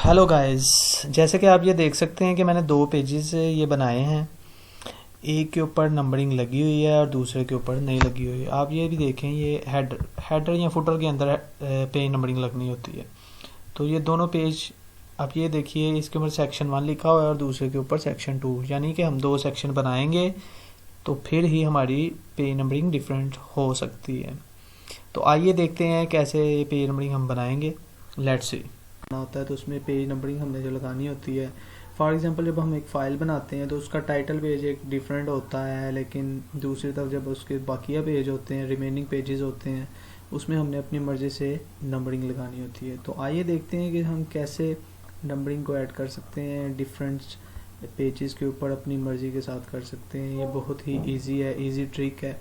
Hello guys. जैसे कि आप ये देख सकते हैं कि मैंने दो पेजेस ये बनाए हैं। एक के ऊपर नंबरिंग लगी हुई है और दूसरे के ऊपर नहीं लगी हुई है। आप ये भी देखें, ये हेडर या फुटर के अंदर पेज नंबरिंग लगनी होती है। तो ये दोनों पेज आप ये देखिए, इसके ऊपर सेक्शन 1 लिखा हुआ है और दूसरे के ऊपर सेक्शन 2, यानी कि हम दो सेक्शन बनाएंगे तो फिर ही हमारी पेज नंबरिंग डिफरेंट हो सकती है। तो आइए देखते हैं कैसे ये पेज नंबरिंग हम बनाएंगे। लेट्स सी होता है तो उसमें पेज नंबरिंग हमने जो लगानी होती है। फॉर एग्जांपल जब हम एक फ़ाइल बनाते हैं तो उसका टाइटल पेज एक डिफरेंट होता है, लेकिन दूसरी तरफ जब उसके बाकिया पेज होते हैं, रिमेनिंग पेजेस होते हैं, उसमें हमने अपनी मर्ज़ी से नंबरिंग लगानी होती है। तो आइए देखते हैं कि हम कैसे नंबरिंग को ऐड कर सकते हैं, डिफरेंट पेजेस के ऊपर अपनी मर्ज़ी के साथ कर सकते हैं। ये बहुत ही ईजी है, ईजी ट्रिक है।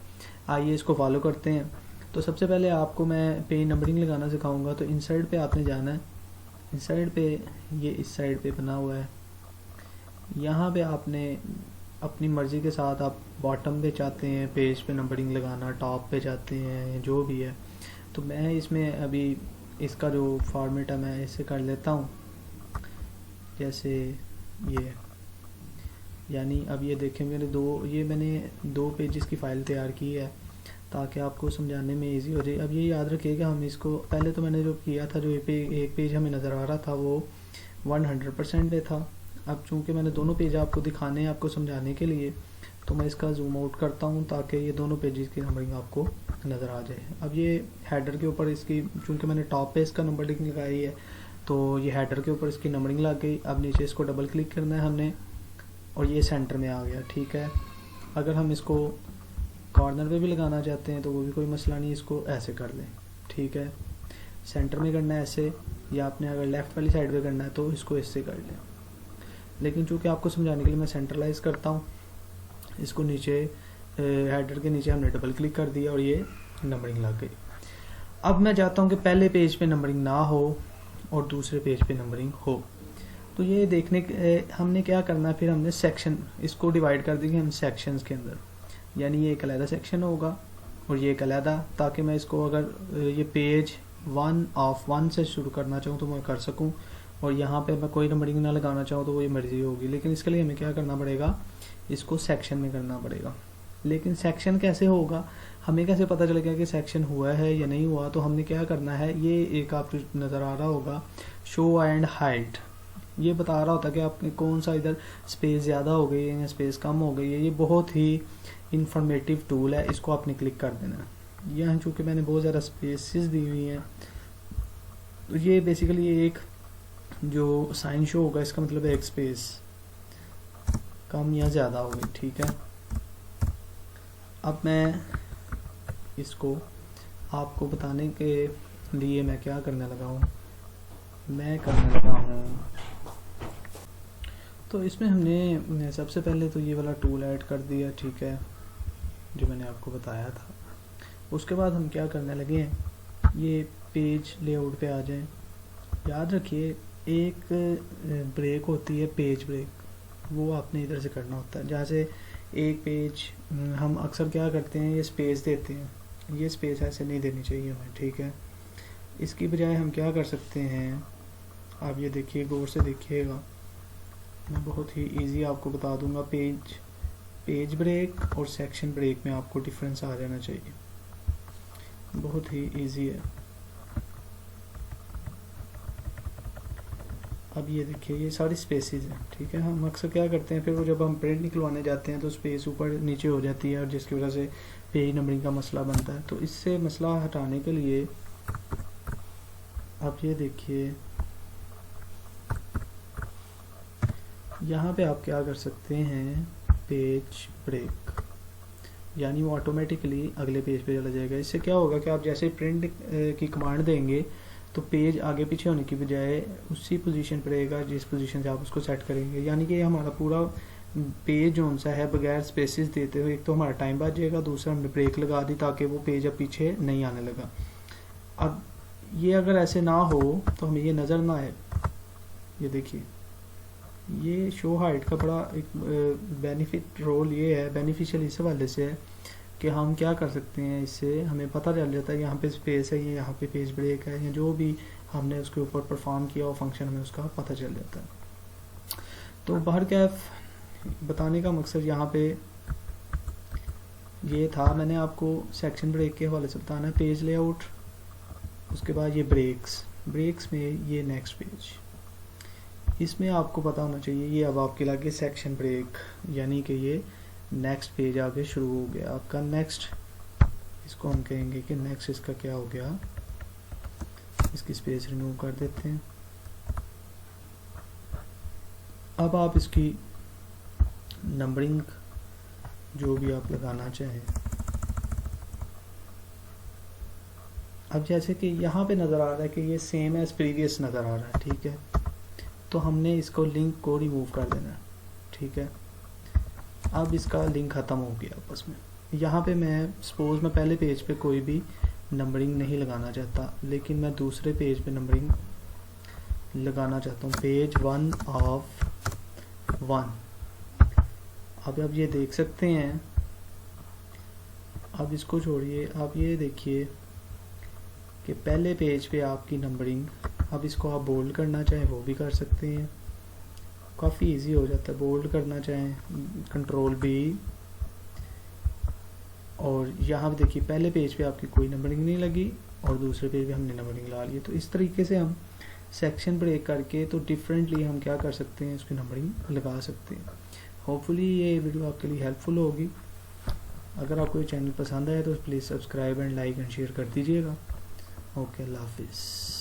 आइए इसको फॉलो करते हैं। तो सबसे पहले आपको मैं पेज नंबरिंग लगाना सिखाऊंगा। तो इंसर्ट पे आपने जाना है। इंसर्ट पे ये इस साइड पे बना हुआ है, यहाँ पे आपने अपनी मर्ज़ी के साथ आप बॉटम पे चाहते हैं पेज पे नंबरिंग लगाना, टॉप पे चाहते हैं, जो भी है। तो मैं इसमें अभी इसका जो फॉर्मेट है मैं इससे कर लेता हूँ, जैसे ये, यानी अब ये देखें मैंने दो पेजेस की फ़ाइल तैयार की है ताकि आपको समझाने में इजी हो जाए। अब ये याद रखिएगा, हम इसको पहले तो मैंने जो किया था, जो एक पेज हमें नज़र आ रहा था वो 100% पे था। अब चूंकि मैंने दोनों पेज आपको दिखाने हैं, आपको समझाने के लिए, तो मैं इसका जूम आउट करता हूँ ताकि ये दोनों पेजेस की नंबरिंग आपको नज़र आ जाए। अब ये हेडर के ऊपर इसकी, चूँकि मैंने टॉप पे इसका नंबरिंग लगाई है तो ये हेडर के ऊपर इसकी नंबरिंग लग गई। अब नीचे इसको डबल क्लिक करना है हमने और ये सेंटर में आ गया। ठीक है, अगर हम इसको कॉर्नर पे भी लगाना चाहते हैं तो वो भी कोई मसला नहीं, इसको ऐसे कर लें। ठीक है, सेंटर में करना है ऐसे, या आपने अगर लेफ़्ट वाली साइड पे करना है तो इसको इससे कर लें। लेकिन चूंकि आपको समझाने के लिए मैं सेंट्रलाइज करता हूँ, इसको नीचे हेडर के नीचे हमने डबल क्लिक कर दिया और ये नंबरिंग लग गई। अब मैं चाहता हूँ कि पहले पेज पे नंबरिंग ना हो और दूसरे पेज पे नंबरिंग हो। तो ये देखने हमने क्या करना है, फिर हमने सेक्शन इसको डिवाइड कर देंगे हम सेक्शंस के अंदर, यानी ये एक अलहदा सेक्शन होगा और ये एक अलहदा, ताकि मैं इसको अगर ये पेज 1 से शुरू करना चाहूँ तो मैं कर सकूँ, और यहाँ पे मैं कोई नंबरिंग ना लगाना चाहूँ तो वो ये मर्जी होगी। लेकिन इसके लिए हमें क्या करना पड़ेगा, इसको सेक्शन में करना पड़ेगा। लेकिन सेक्शन कैसे होगा, हमें कैसे पता चलेगा कि सेक्शन हुआ है या नहीं हुआ? तो हमने क्या करना है, ये एक आपको नज़र आ रहा होगा शो एंड हाइट, ये बता रहा होता है कि आपने कौन सा इधर स्पेस ज़्यादा हो गई है या स्पेस कम हो गई है। ये बहुत ही इंफॉर्मेटिव टूल है, इसको आपने क्लिक कर देना है। यहाँ चूँकि मैंने बहुत ज़्यादा स्पेसेस दी हुई हैं, तो ये बेसिकली एक जो साइन शो होगा इसका मतलब है एक स्पेस कम या ज़्यादा हो गई। ठीक है, अब मैं इसको आपको बताने के लिए मैं क्या करने लगा हूँ, मैं करने लगा हूँ, तो इसमें हमने सबसे पहले तो ये वाला टूल ऐड कर दिया। ठीक है, जो मैंने आपको बताया था। उसके बाद हम क्या करने लगे हैं, ये पेज लेआउट पे आ जाएं। याद रखिए एक ब्रेक होती है, पेज ब्रेक, वो आपने इधर से करना होता है। जैसे एक पेज हम अक्सर क्या करते हैं, ये स्पेस देते हैं, ये स्पेस ऐसे नहीं देनी चाहिए हमें। ठीक है, इसकी बजाय हम क्या कर सकते हैं, आप ये देखिए, गौर से देखिएगा, मैं बहुत ही इजी आपको बता दूंगा। पेज ब्रेक और सेक्शन ब्रेक में आपको डिफरेंस आ जाना चाहिए, बहुत ही इजी है। अब ये देखिए, ये सारी स्पेसेस हैं। ठीक है, हम अक्सर क्या करते हैं, फिर वो जब हम प्रिंट निकलवाने जाते हैं तो स्पेस ऊपर नीचे हो जाती है और जिसकी वजह से पेज नंबरिंग का मसला बनता है। तो इससे मसला हटाने के लिए अब ये देखिए, यहाँ पे आप क्या कर सकते हैं, पेज ब्रेक, यानी वो ऑटोमेटिकली अगले पेज पे चला जाएगा। इससे क्या होगा कि आप जैसे प्रिंट की कमांड देंगे तो पेज आगे पीछे होने की बजाय उसी पोजीशन पर रहेगा जिस पोजीशन से आप उसको सेट करेंगे। यानी कि हमारा पूरा पेज जो सा है बगैर स्पेसेस देते हुए, एक तो हमारा टाइम बच जाएगा, दूसरा हमने ब्रेक लगा दी ताकि वो पेज अब पीछे नहीं आने लगा। अब ये अगर ऐसे ना हो तो हमें ये नज़र ना आए। ये देखिए, ये शो हाइट का बड़ा एक बेनिफिट रोल ये है, बेनिफिशियल इस हवाले से है कि हम क्या कर सकते हैं, इससे हमें पता चल जाता है यहाँ पे स्पेस है, ये यहाँ पे पेज ब्रेक है, या जो भी हमने उसके ऊपर परफॉर्म किया वो फंक्शन हमें उसका पता चल जाता है। तो बहरकैफ बताने का मकसद यहाँ पे ये था, मैंने आपको सेक्शन ब्रेक के हवाले से बताना है, पेज लेआउट, उसके बाद ये ब्रेक्स में ये नेक्स्ट पेज, इसमें आपको पता होना चाहिए ये अब आपके लगे सेक्शन ब्रेक, यानी कि ये नेक्स्ट पेज आगे शुरू हो गया आपका। नेक्स्ट इसको हम कहेंगे कि नेक्स्ट इसका क्या हो गया, इसकी स्पेस रिमूव कर देते हैं। अब आप इसकी नंबरिंग जो भी आप लगाना चाहें, अब जैसे कि यहाँ पे नज़र आ रहा है कि ये सेम एज प्रीवियस नज़र आ रहा है, ठीक है, तो हमने इसको लिंक को रिमूव कर देना है, ठीक है। अब इसका लिंक ख़त्म हो गया आपस में। यहाँ पे मैं सपोज मैं पहले पेज पे कोई भी नंबरिंग नहीं लगाना चाहता, लेकिन मैं दूसरे पेज पे नंबरिंग लगाना चाहता हूँ, पेज 1 ऑफ 1। अब ये देख सकते हैं, अब इसको छोड़िए, आप ये देखिए कि पहले पेज पे आपकी नंबरिंग, अब इसको आप बोल्ड करना चाहें वो भी कर सकते हैं, काफ़ी इजी हो जाता है। बोल्ड करना चाहें कंट्रोल B, और यहाँ पे देखिए पहले पेज पे आपकी कोई नंबरिंग नहीं लगी और दूसरे पेज पे हमने नंबरिंग ला ली। तो इस तरीके से हम सेक्शन ब्रेक करके तो डिफरेंटली हम क्या कर सकते हैं, उसकी नंबरिंग लगा सकते हैं। होपफुली ये वीडियो आपके लिए हेल्पफुल होगी। अगर आपको ये चैनल पसंद आए तो please subscribe and like and share कर दीजिएगा। ओके, अल्लाह हाफिज़।